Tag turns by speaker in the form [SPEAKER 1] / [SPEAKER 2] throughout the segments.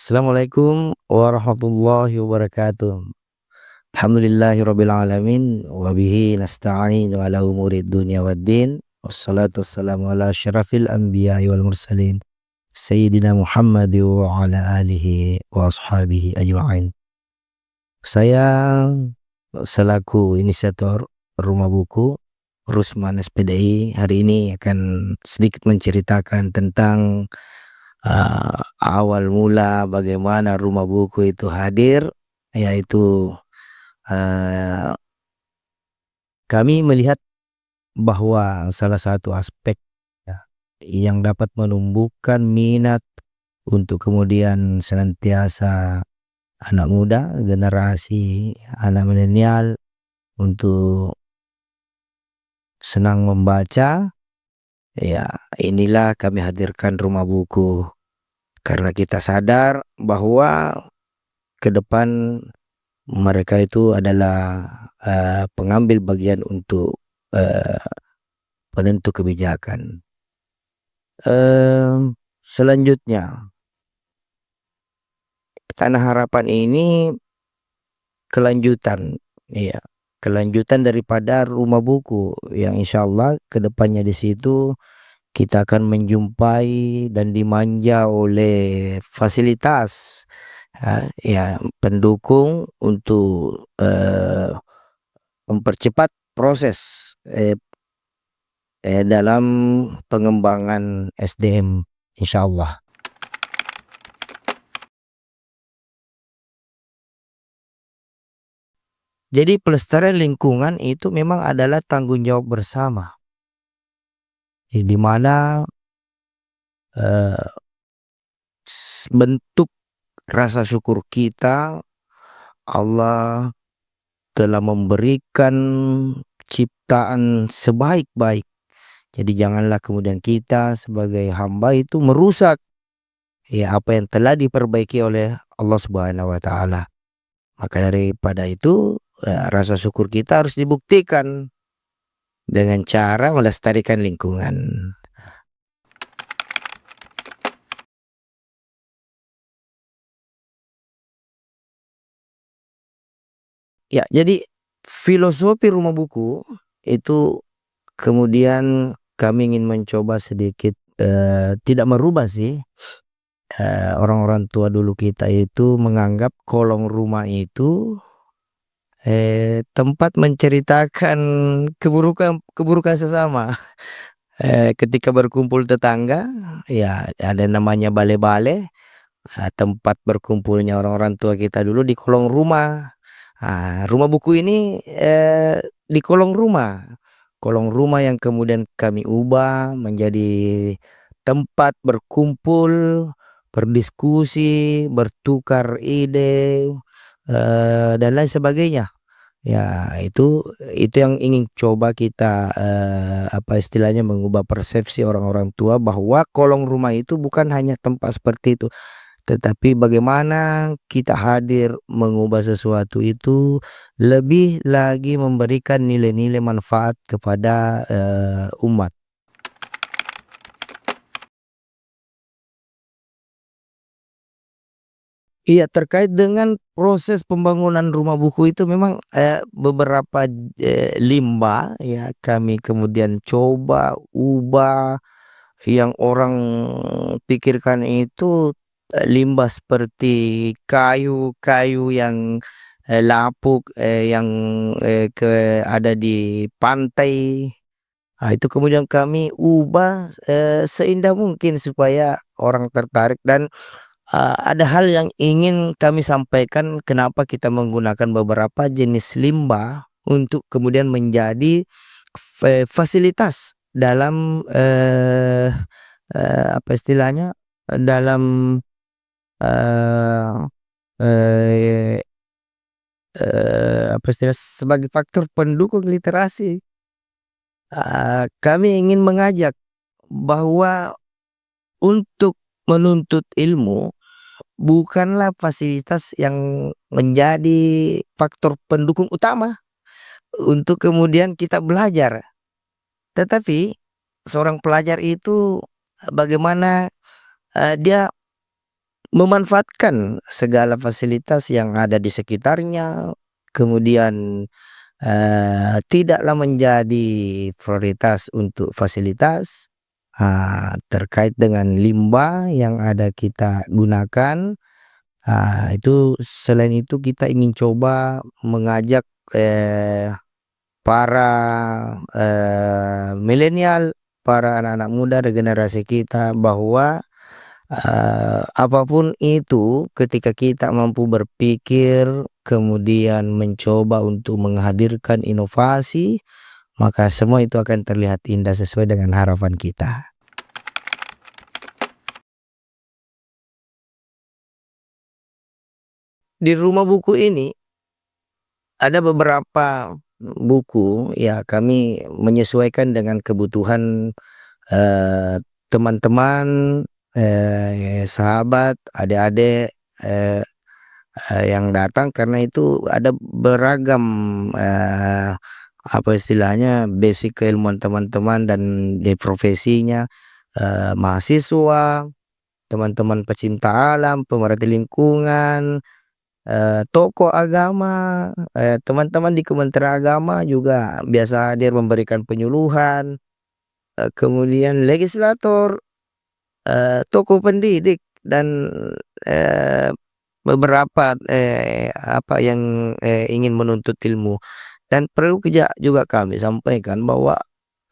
[SPEAKER 1] Assalamualaikum warahmatullahi wabarakatuh. Alhamdulillahirabbil alamin wa bihi nasta'inu ala umurid dunya waddin. Wassalatu wassalamu ala asyrafil anbiya'i wal mursalin. Sayyidina Muhammad wa ala alihi wa ashabihi ajma'in. Saya selaku inisiator Rumah Buku Rusman SPDI hari ini akan sedikit menceritakan tentang awal mula bagaimana Rumah Buku itu hadir, yaitu uh, kami melihat bahwa salah satu aspek ya, yang dapat menumbuhkan minat untuk kemudian senantiasa anak muda, generasi anak milenial untuk senang membaca, ya inilah kami hadirkan Rumah Buku karena kita sadar bahwa ke depan mereka itu adalah pengambil bagian untuk penentu kebijakan. Selanjutnya, Tanah Harapan ini kelanjutan, ya, kelanjutan daripada Rumah Buku yang insya Allah kedepannya di situ kita akan menjumpai dan dimanja oleh fasilitas ya pendukung untuk mempercepat proses dalam pengembangan SDM insya Allah. Jadi pelestarian lingkungan itu memang adalah tanggung jawab bersama, di mana bentuk rasa syukur kita Allah telah memberikan ciptaan sebaik-baik. Jadi janganlah kemudian kita sebagai hamba itu merusak ya apa yang telah diperbaiki oleh Allah Subhanahu wa taala. Maka daripada itu rasa syukur kita harus dibuktikan dengan cara melestarikan lingkungan. Ya, jadi filosofi Rumah Buku itu kemudian kami ingin mencoba sedikit tidak merubah sih. Orang-orang tua dulu kita itu menganggap kolong rumah itu tempat menceritakan keburukan sesama. Ketika berkumpul tetangga, ya ada namanya bale-bale, tempat berkumpulnya orang-orang tua kita dulu di kolong rumah. Rumah Buku ini di kolong rumah yang kemudian kami ubah menjadi tempat berkumpul, berdiskusi, bertukar ide, dan lain sebagainya. Ya itu yang ingin coba kita apa istilahnya mengubah persepsi orang-orang tua bahwa kolong rumah itu bukan hanya tempat seperti itu, tetapi bagaimana kita hadir mengubah sesuatu itu lebih lagi memberikan nilai-nilai manfaat kepada umat. Iya, terkait dengan proses pembangunan Rumah Buku itu memang beberapa limbah ya kami kemudian coba ubah yang orang pikirkan itu limbah seperti kayu-kayu yang lapuk yang ada di pantai. Itu kemudian kami ubah seindah mungkin supaya orang tertarik dan ada hal yang ingin kami sampaikan kenapa kita menggunakan beberapa jenis limbah untuk kemudian menjadi fasilitas dalam apa istilahnya dalam eh eh apa istilah sebagai faktor pendukung literasi. Kami ingin mengajak bahwa untuk menuntut ilmu bukanlah fasilitas yang menjadi faktor pendukung utama untuk kemudian kita belajar. Tetapi seorang pelajar itu bagaimana dia memanfaatkan segala fasilitas yang ada di sekitarnya, kemudian, tidaklah menjadi prioritas untuk fasilitas, terkait dengan limbah yang ada kita gunakan. Itu selain itu kita ingin coba mengajak, para, milenial, para anak-anak muda regenerasi kita bahwa, apa itu ketika kita mampu berpikir, kemudian mencoba untuk menghadirkan inovasi, maka semua itu akan terlihat indah sesuai dengan harapan kita. Di rumah buku ini ada beberapa buku, ya kami menyesuaikan dengan kebutuhan, teman-teman, sahabat, adik-adik, eee yang datang karena itu ada beragam, apa istilahnya, basic keilmuan teman-teman dan di profesinya, mahasiswa, teman-teman pecinta alam, pemerhati lingkungan, tokoh agama, teman-teman di Kementerian Agama juga biasa hadir memberikan penyuluhan, kemudian legislator, tokoh pendidik dan, eee, beberapa, apa yang, ingin menuntut ilmu. Dan perlu juga kami sampaikan bahwa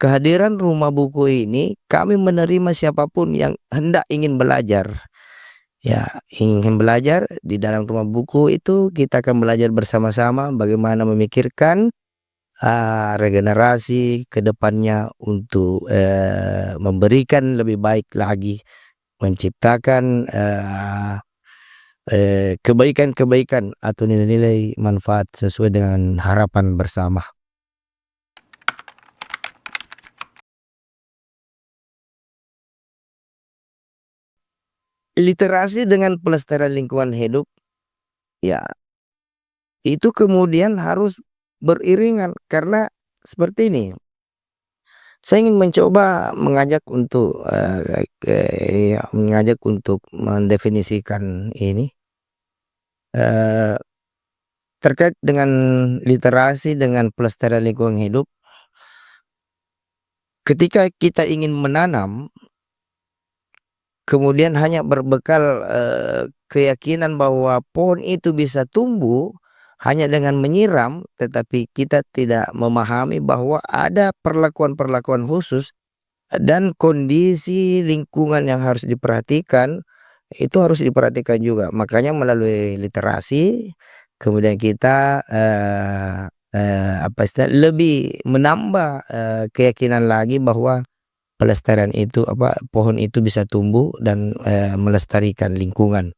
[SPEAKER 1] kehadiran rumah buku ini kami menerima siapapun yang hendak ingin belajar. Ya, ingin belajar di dalam rumah buku itu kita akan belajar bersama-sama bagaimana memikirkan, regenerasi ke depannya untuk, memberikan lebih baik lagi, menciptakan, kebaikan-kebaikan atau nilai-nilai manfaat sesuai dengan harapan bersama. Literasi dengan pelestarian lingkungan hidup, ya itu kemudian harus beriringan karena seperti ini, saya ingin mencoba mengajak untuk, ya mengajak untuk mendefinisikan ini, eee, terkait dengan literasi dengan pelestarian lingkungan hidup. Ketika kita ingin menanam, kemudian hanya berbekal, keyakinan bahwa pohon itu bisa tumbuh hanya dengan menyiram, tetapi kita tidak memahami bahwa ada perlakuan-perlakuan khusus dan kondisi lingkungan yang harus diperhatikan, itu harus diperhatikan juga. Makanya melalui literasi, kemudian kita, apa lebih menambah, keyakinan lagi bahwa pelestarian itu pohon itu bisa tumbuh dan, melestarikan lingkungan.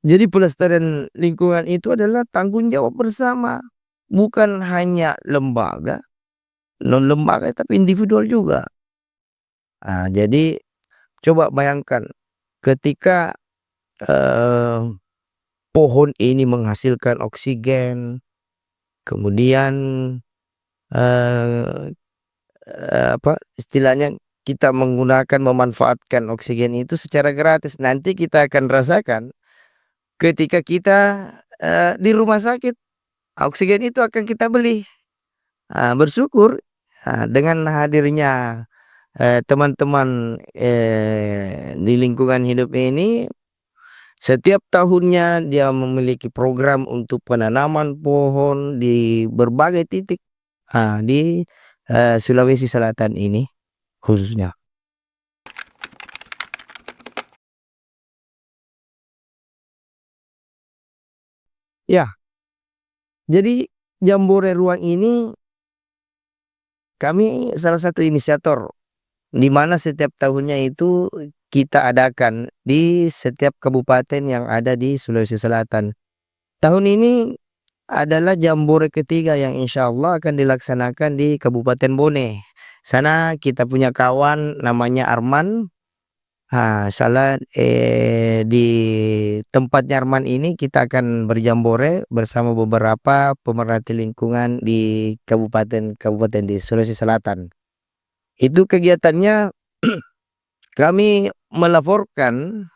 [SPEAKER 1] Jadi pelestarian lingkungan itu adalah tanggung jawab bersama, bukan hanya lembaga, non lembaga tapi individual juga. Jadi coba bayangkan ketika, eee, pohon ini menghasilkan oksigen, kemudian, eee istilahnya kita menggunakan memanfaatkan oksigen itu secara gratis. Nanti kita akan rasakan ketika kita, di rumah sakit, oksigen itu akan kita beli. Bersyukur, dengan hadirnya, teman-teman, di lingkungan hidup ini, setiap tahunnya dia memiliki program untuk penanaman pohon di berbagai titik, di, Sulawesi Selatan ini khususnya. Ya, jadi Jambore Ruang ini kami salah satu inisiator, di mana setiap tahunnya itu kita adakan di setiap kabupaten yang ada di Sulawesi Selatan. Tahun ini adalah Jambore ketiga yang insyaallah akan dilaksanakan di Kabupaten Bone. Sana kita punya kawan namanya Arman. Salah, di tempatnya Arman ini kita akan berjambore bersama beberapa pemerhati lingkungan di kabupaten-kabupaten di Sulawesi Selatan. Itu kegiatannya kami melaporkan,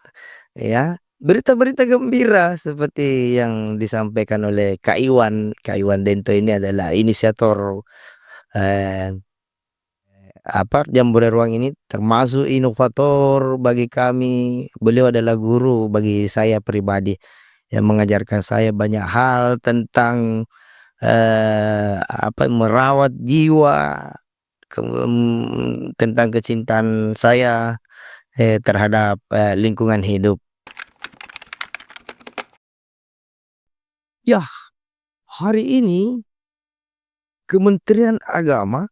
[SPEAKER 1] ya, berita-berita gembira seperti yang disampaikan oleh Kak Iwan Dento ini adalah inisiator, eee, Jambore Ruang ini termasuk inovator bagi kami. Beliau adalah guru bagi saya pribadi yang mengajarkan saya banyak hal tentang, merawat jiwa, tentang kecintaan saya, terhadap, lingkungan hidup. Yah, hari ini Kementerian Agama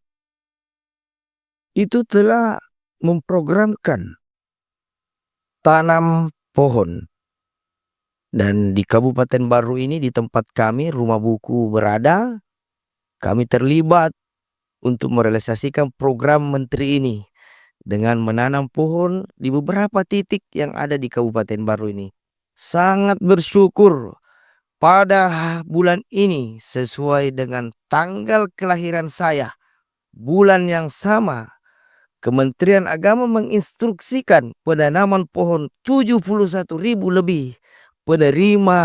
[SPEAKER 1] itu telah memprogramkan tanam pohon, dan di Kabupaten Baru ini, di tempat kami rumah buku berada, kami terlibat untuk merealisasikan program menteri ini dengan menanam pohon di beberapa titik yang ada di Kabupaten Baru ini. Sangat bersyukur pada bulan ini sesuai dengan tanggal kelahiran saya, bulan yang sama Kementerian Agama menginstruksikan penanaman pohon 71.000 lebih penerima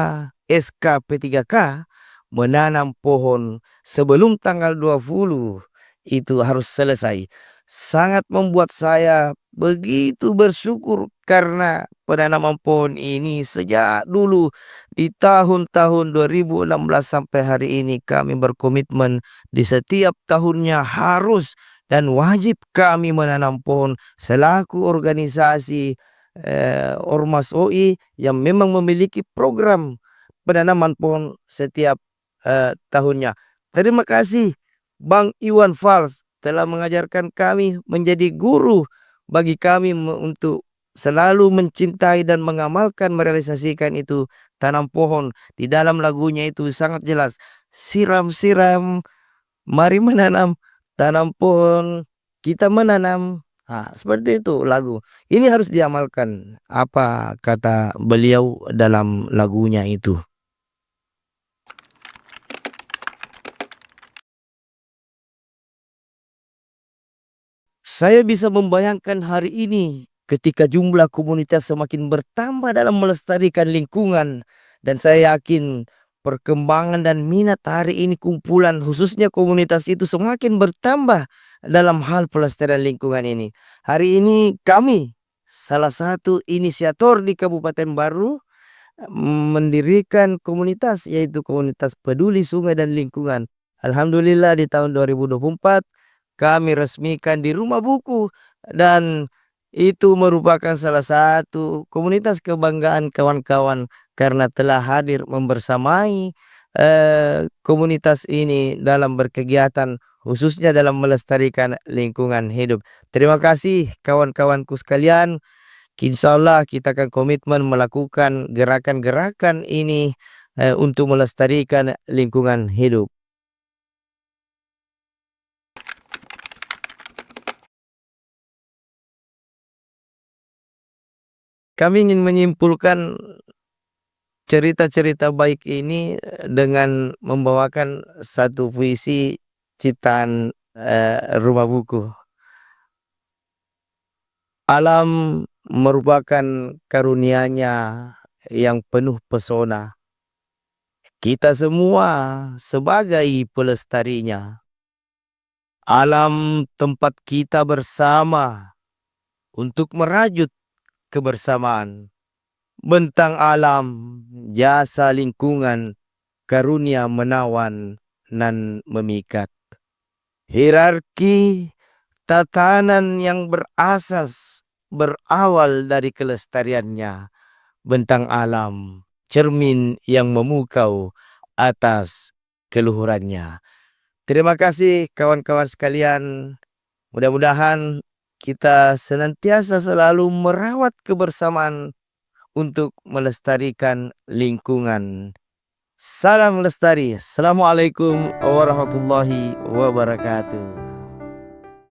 [SPEAKER 1] SK P3K menanam pohon sebelum tanggal 20 itu harus selesai. Sangat membuat saya begitu bersyukur karena penanaman pohon ini sejak dulu di tahun-tahun 2016 sampai hari ini kami berkomitmen di setiap tahunnya harus dan wajib kami menanam pohon selaku organisasi, ormas OI yang memang memiliki program penanaman pohon setiap, tahunnya. Terima kasih Bang Iwan Fals telah mengajarkan kami menjadi guru bagi kami untuk selalu mencintai dan mengamalkan merealisasikan itu. Tanam pohon, di dalam lagunya itu sangat jelas, "Siram-siram, mari menanam, tanam pohon, kita menanam." Seperti itu lagu. Ini harus diamalkan, apa kata beliau dalam lagunya itu. Saya bisa membayangkan hari ini ketika jumlah komunitas semakin bertambah dalam melestarikan lingkungan, dan saya yakin perkembangan dan minat hari ini kumpulan khususnya komunitas itu semakin bertambah dalam hal pelestarian lingkungan ini. Hari ini kami salah satu inisiator di Kabupaten Baru mendirikan komunitas, yaitu komunitas peduli sungai dan lingkungan. Alhamdulillah di tahun 2024 kami resmikan di rumah buku, dan itu merupakan salah satu komunitas kebanggaan kawan-kawan karena telah hadir membersamai komunitas ini dalam berkegiatan khususnya dalam melestarikan lingkungan hidup. Terima kasih kawan-kawanku sekalian. Insyaallah kita akan komitmen melakukan gerakan-gerakan ini, untuk melestarikan lingkungan hidup. Kami ingin menyimpulkan cerita-cerita baik ini, dengan membawakan satu puisi ciptaan, rumah buku. Alam merupakan karunia-Nya yang penuh pesona. Kita semua sebagai pelestarinya. Alam tempat kita bersama untuk merajut kebersamaan. Bentang alam, jasa lingkungan, karunia menawan nan memikat. Hierarki tatanan yang berasas berawal dari kelestariannya. Bentang alam, cermin yang memukau atas keluhurannya. Terima kasih kawan-kawan sekalian. Mudah-mudahan kita senantiasa selalu merawat kebersamaan untuk melestarikan lingkungan. Salam lestari. Assalamualaikum warahmatullahi wabarakatuh.